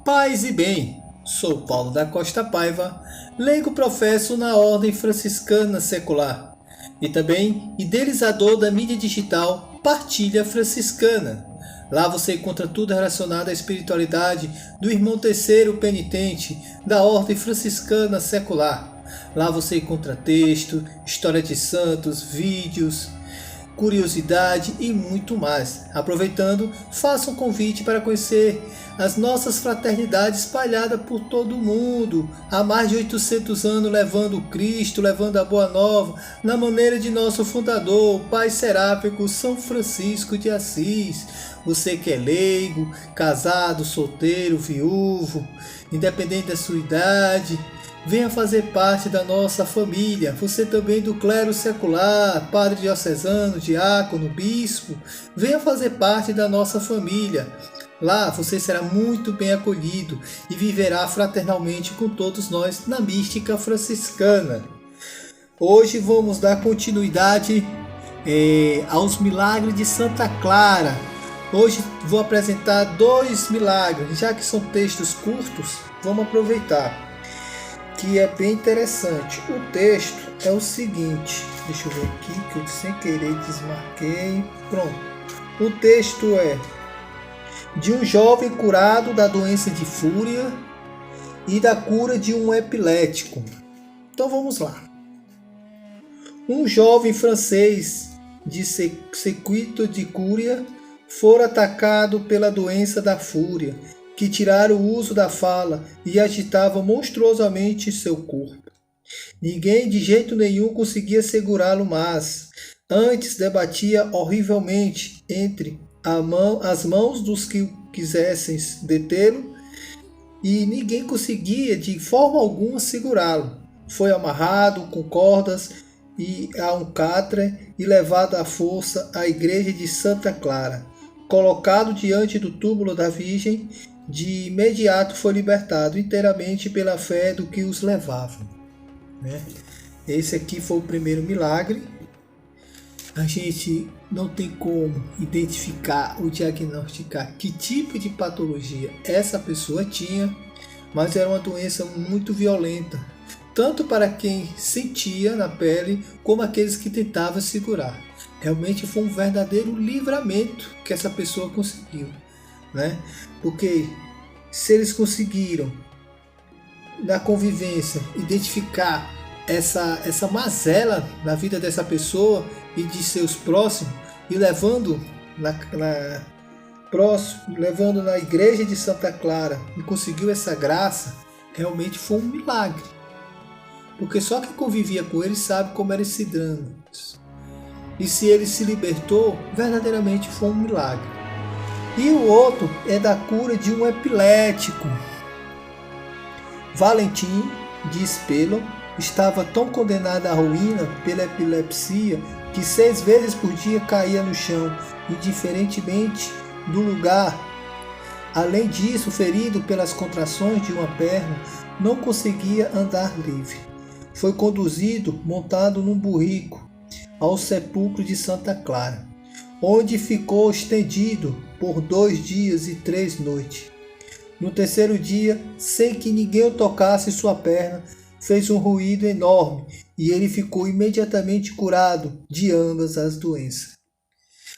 Paz e bem, sou Paulo da Costa Paiva, leigo professo na Ordem Franciscana Secular e também idealizador da mídia digital Partilha Franciscana. Lá você encontra tudo relacionado à espiritualidade do irmão terceiro penitente da Ordem Franciscana Secular. Lá você encontra texto, história de santos, vídeos, curiosidade e muito mais. Aproveitando, faça um convite para conhecer as nossas fraternidades espalhadas por todo o mundo, há mais de 800 anos levando Cristo, levando a Boa Nova, na maneira de nosso fundador, Pai Seráfico São Francisco de Assis. Você que é leigo, casado, solteiro, viúvo, independente da sua idade, venha fazer parte da nossa família. Você também do clero secular, padre diocesano, diácono, bispo, venha fazer parte da nossa família. Lá você será muito bem acolhido e viverá fraternalmente com todos nós na mística franciscana. Hoje vamos dar continuidade aos milagres de Santa Clara. Hoje vou apresentar 2 milagres, já que são textos curtos, vamos aproveitar, que é bem interessante. O texto é o seguinte, deixa eu ver aqui que eu sem querer desmarquei, pronto. O texto é de um jovem curado da doença de fúria e da cura de um epilético. Então vamos lá. Um jovem francês de circuito de cúria fora atacado pela doença da fúria, que tirara o uso da fala e agitava monstruosamente seu corpo. Ninguém de jeito nenhum conseguia segurá-lo, mas antes debatia horrivelmente entre as mãos dos que quisessem detê-lo, e ninguém conseguia de forma alguma segurá-lo. Foi amarrado com cordas e a um catre e levado à força à igreja de Santa Clara. Colocado diante do túmulo da Virgem, de imediato foi libertado inteiramente pela fé do que os levava. Esse aqui foi o primeiro milagre. A gente não tem como identificar ou diagnosticar que tipo de patologia essa pessoa tinha, mas era uma doença muito violenta, tanto para quem sentia na pele como aqueles que tentavam segurar. Realmente foi um verdadeiro livramento que essa pessoa conseguiu, Porque se eles conseguiram, na convivência, identificar essa mazela na vida dessa pessoa e de seus próximos, e levando na igreja de Santa Clara, e conseguiu essa graça, realmente foi um milagre. Porque só quem convivia com ele sabe como era esse drama. E se ele se libertou, verdadeiramente foi um milagre. E o outro é da cura de um epilético. Valentim de Espelo estava tão condenado à ruína pela epilepsia que 6 vezes por dia caía no chão, indiferentemente do lugar. Além disso, ferido pelas contrações de uma perna, não conseguia andar livre. Foi conduzido, montado num burrico, ao sepulcro de Santa Clara, onde ficou estendido por 2 dias e 3 noites. No terceiro dia, sem que ninguém o tocasse, sua perna fez um ruído enorme e ele ficou imediatamente curado de ambas as doenças.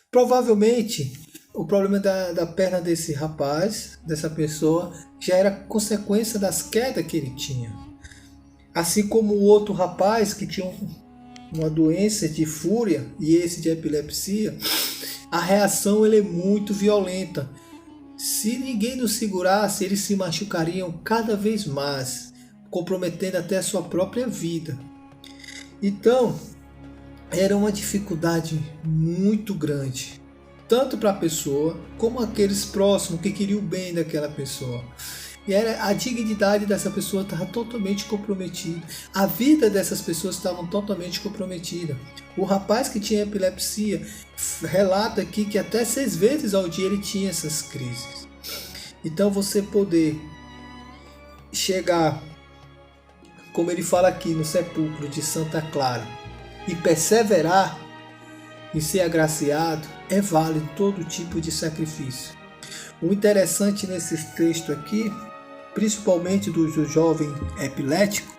Provavelmente, o problema da perna desse rapaz, dessa pessoa, já era consequência das quedas que ele tinha. Assim como o outro rapaz que tinha uma doença de fúria e esse de epilepsia, a reação é muito violenta. Se ninguém nos segurasse, eles se machucariam cada vez mais, comprometendo até a sua própria vida. Então, era uma dificuldade muito grande, tanto para a pessoa como aqueles próximos que queriam o bem daquela pessoa. E a dignidade dessa pessoa estava totalmente comprometida. A vida dessas pessoas estava totalmente comprometida. O rapaz que tinha epilepsia relata aqui que até 6 vezes ao dia ele tinha essas crises. Então você poder chegar, como ele fala aqui, no sepulcro de Santa Clara e perseverar em ser agraciado, é válido todo tipo de sacrifício. O interessante nesse texto aqui principalmente do jovem epilético,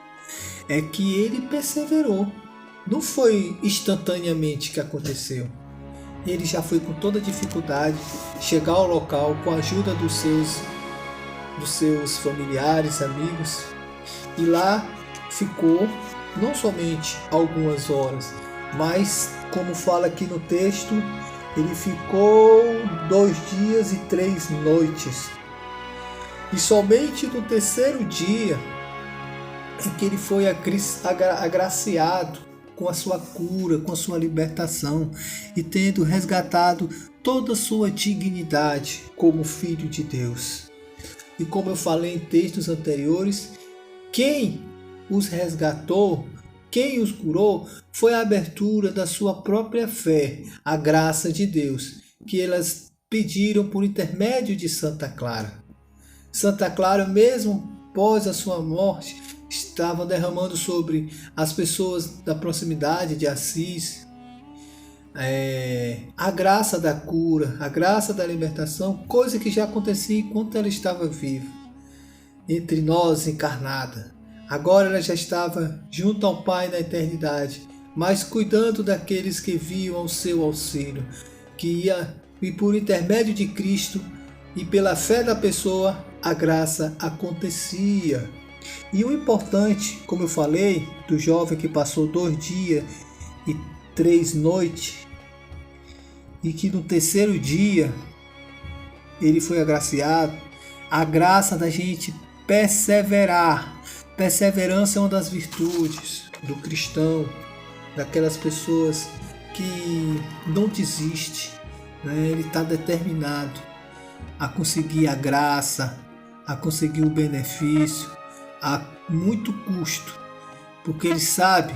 é que ele perseverou. Não foi instantaneamente que aconteceu. Ele já foi com toda dificuldade chegar ao local com a ajuda dos seus familiares, amigos, e lá ficou não somente algumas horas, mas, como fala aqui no texto, ele ficou 2 dias e 3 noites. E somente no terceiro dia é que ele foi agraciado com a sua cura, com a sua libertação, e tendo resgatado toda a sua dignidade como filho de Deus. E como eu falei em textos anteriores, quem os resgatou, quem os curou, foi a abertura da sua própria fé, a graça de Deus, que elas pediram por intermédio de Santa Clara. Santa Clara, mesmo após a sua morte, estava derramando sobre as pessoas da proximidade de Assis a graça da cura, a graça da libertação, coisa que já acontecia enquanto ela estava viva, entre nós encarnada. Agora ela já estava junto ao Pai na eternidade, mas cuidando daqueles que viam o seu auxílio, e por intermédio de Cristo e pela fé da pessoa, a graça acontecia. E o importante, como eu falei, do jovem que passou 2 dias e 3 noites, e que no terceiro dia ele foi agraciado, a graça da gente perseverar. Perseverança é uma das virtudes do cristão, daquelas pessoas que não desiste, né? Ele está determinado a conseguir a graça, a conseguir o benefício, a muito custo, porque ele sabe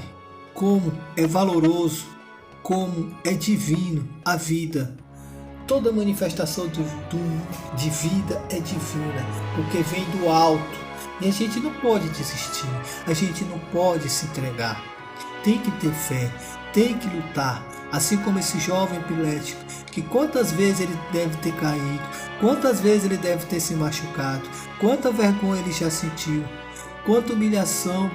como é valoroso, como é divino a vida. Toda manifestação de vida é divina, porque vem do alto. E a gente não pode desistir, a gente não pode se entregar. Tem que ter fé, tem que lutar. Assim como esse jovem epilético, que quantas vezes ele deve ter caído, quantas vezes ele deve ter se machucado, quanta vergonha ele já sentiu, quanta humilhação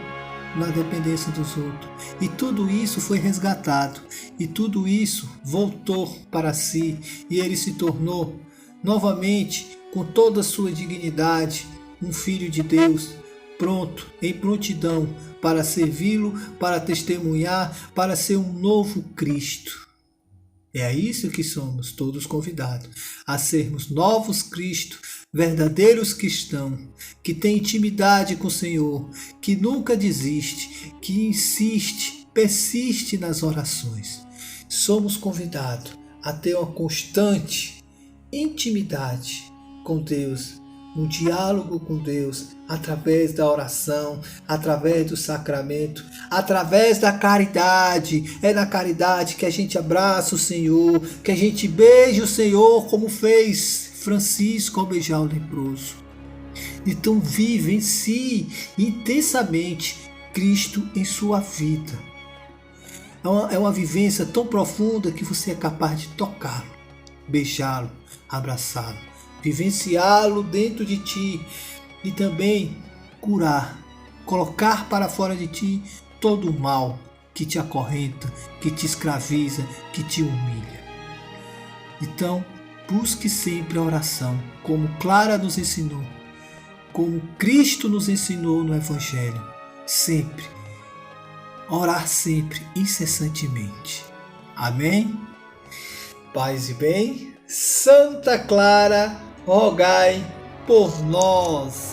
na dependência dos outros. E tudo isso foi resgatado, e tudo isso voltou para si, e ele se tornou novamente, com toda a sua dignidade, um filho de Deus, pronto, em prontidão para servi-lo, para testemunhar, para ser um novo Cristo. É a isso que somos todos convidados, a sermos novos Cristo, verdadeiros cristãos, que têm intimidade com o Senhor, que nunca desiste, que insiste, persiste nas orações. Somos convidados a ter uma constante intimidade com Deus, um diálogo com Deus, através da oração, através do sacramento, através da caridade. É na caridade que a gente abraça o Senhor, que a gente beija o Senhor, como fez Francisco ao beijar o leproso. Então vive em si intensamente Cristo em sua vida. É uma vivência tão profunda que você é capaz de tocá-lo, beijá-lo, abraçá-lo, vivenciá-lo dentro de ti e também curar, colocar para fora de ti todo o mal que te acorrenta, que te escraviza, que te humilha. Então, busque sempre a oração, como Clara nos ensinou, como Cristo nos ensinou no Evangelho, sempre. Orar sempre, incessantemente. Amém? Paz e bem. Santa Clara, rogai por nós.